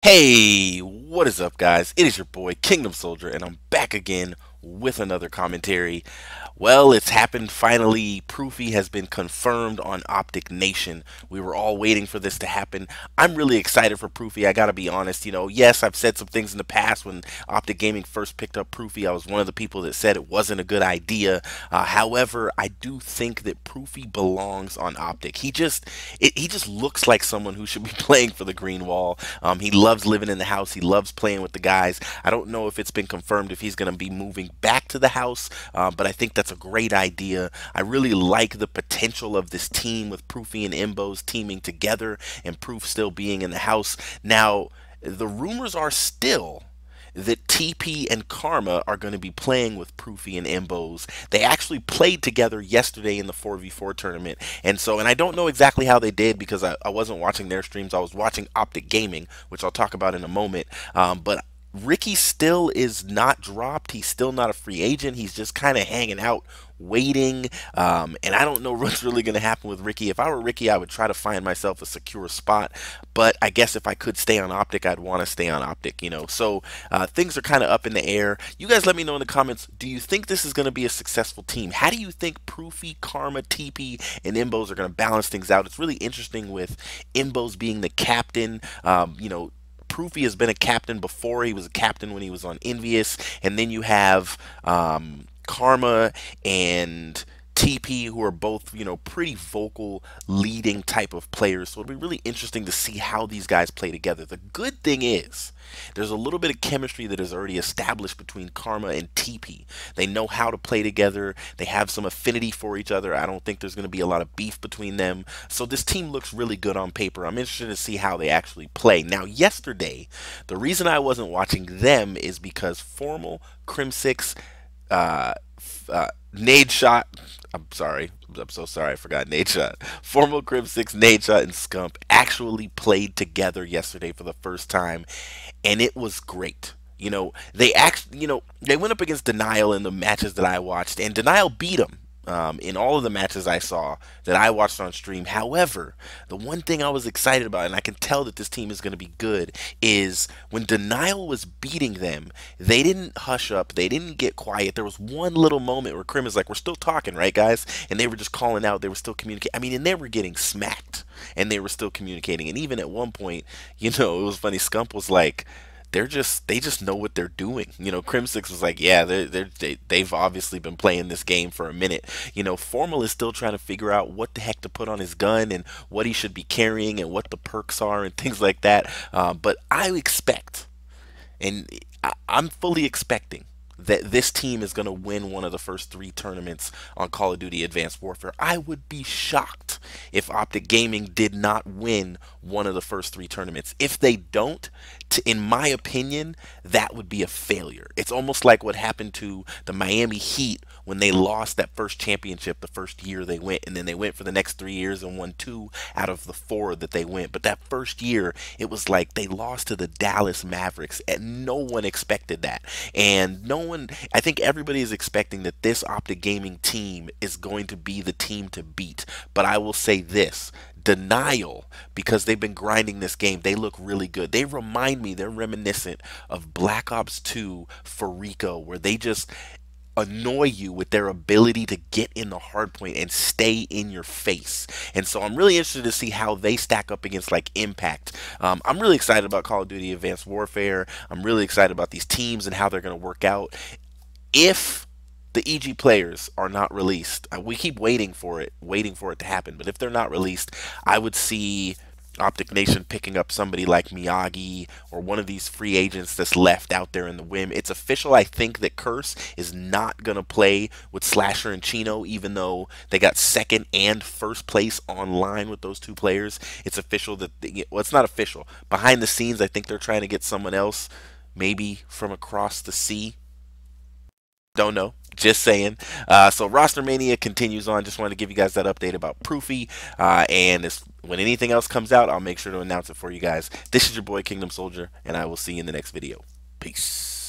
Hey, what is up, guys? It is your boy Kingdom Soldier, and I'm back again with another commentary. Well, it's happened finally. Proofy has been confirmed on OpTic Nation. We were all waiting for this to happen. I'm really excited for Proofy. I gotta be honest. Yes, I've said some things in the past when OpTic Gaming first picked up Proofy. I was one of the people that said it wasn't a good idea. However, I do think that Proofy belongs on OpTic. He just looks like someone who should be playing for the Green Wall. He loves living in the house. He loves playing with the guys. I don't know if it's been confirmed if he's going to be moving back to the house, but I think that's a great idea. I really like the potential of this team with Proofy and MBoZe teaming together and Proof still being in the house. Now, the rumors are still that TP and Karma are going to be playing with Proofy and MBoZe. They actually played together yesterday in the 4v4 tournament. And I don't know exactly how they did because I wasn't watching their streams. I was watching OpTic Gaming, which I'll talk about in a moment. But Ricky still is not dropped. He's still not a free agent. He's just kind of hanging out, waiting. And I don't know what's really going to happen with Ricky. If I were Ricky, I would try to find myself a secure spot. But I guess if I could stay on OpTic, I'd want to stay on OpTic. So things are kind of up in the air. You guys let me know in the comments, do you think this is going to be a successful team? How do you think Proofy, Karma, TP, and MBoZe are going to balance things out? It's really interesting with MBoZe being the captain. Proofy has been a captain before. He was a captain when he was on Envious. And then you have Karma and TP, who are both, pretty vocal, leading type of players. So it'll be really interesting to see how these guys play together. The good thing is, there's a little bit of chemistry that is already established between Karma and TP. They know how to play together. They have some affinity for each other. I don't think there's going to be a lot of beef between them. So this team looks really good on paper. I'm interested to see how they actually play. Now, yesterday, the reason I wasn't watching them is because Formal, Crim6, Nade Shot. I'm sorry. I'm so sorry. I forgot Nade Shot. Formal Crim6, Nade Shot, and Scump actually played together yesterday for the first time, and it was great. They went up against Denial in the matches that I watched, and Denial beat them. In all of the matches I saw that I watched on stream. However, the one thing I was excited about, and I can tell that this team is going to be good, is when Denial was beating them, they didn't hush up, they didn't get quiet. There was one little moment where Krim is like, we're still talking, right, guys? And they were just calling out, they were still communicating. I mean, and they were getting smacked, and they were still communicating. And even at one point, it was funny, Scump was like, they just know what they're doing. Crim6 was like, yeah, they've obviously been playing this game for a minute. Formal is still trying to figure out what the heck to put on his gun and what he should be carrying and what the perks are and things like that. But I expect, and I'm fully expecting, that this team is going to win one of the first 3 tournaments on Call of Duty Advanced Warfare. I would be shocked if OpTic Gaming did not win one of the first 3 tournaments. If they don't, in my opinion, that would be a failure. It's almost like what happened to the Miami Heat when they lost that first championship the first year they went, and then they went for the next 3 years and won 2 out of the 4 that they went. But that first year, it was like they lost to the Dallas Mavericks, and no one expected that. And I think everybody is expecting that this OpTic Gaming team is going to be the team to beat. But I will say this, Denial, because they've been grinding this game, they look really good. They remind me, they're reminiscent of Black Ops 2 for Rico, where they just annoy you with their ability to get in the hard point and stay in your face. And so I'm really interested to see how they stack up against like Impact. I'm really excited about Call of Duty Advanced Warfare. I'm really excited about these teams and how they're going to work out. If the EG players are not released, we keep waiting for it to happen, but if they're not released, I would see OpTic Nation picking up somebody like Miyagi or one of these free agents that's left out there in the whim. It's official, I think, that Curse is not going to play with Slasher and Chino, even though they got 2nd and 1st place online with those 2 players. It's official that, well, it's not official. Behind the scenes, I think they're trying to get someone else, maybe from across the sea. Don't know. Just saying. So Roster Mania continues on. Just wanted to give you guys that update about Proofy. When anything else comes out, I'll make sure to announce it for you guys. This is your boy Kingdom Soldier, and I will see you in the next video. Peace.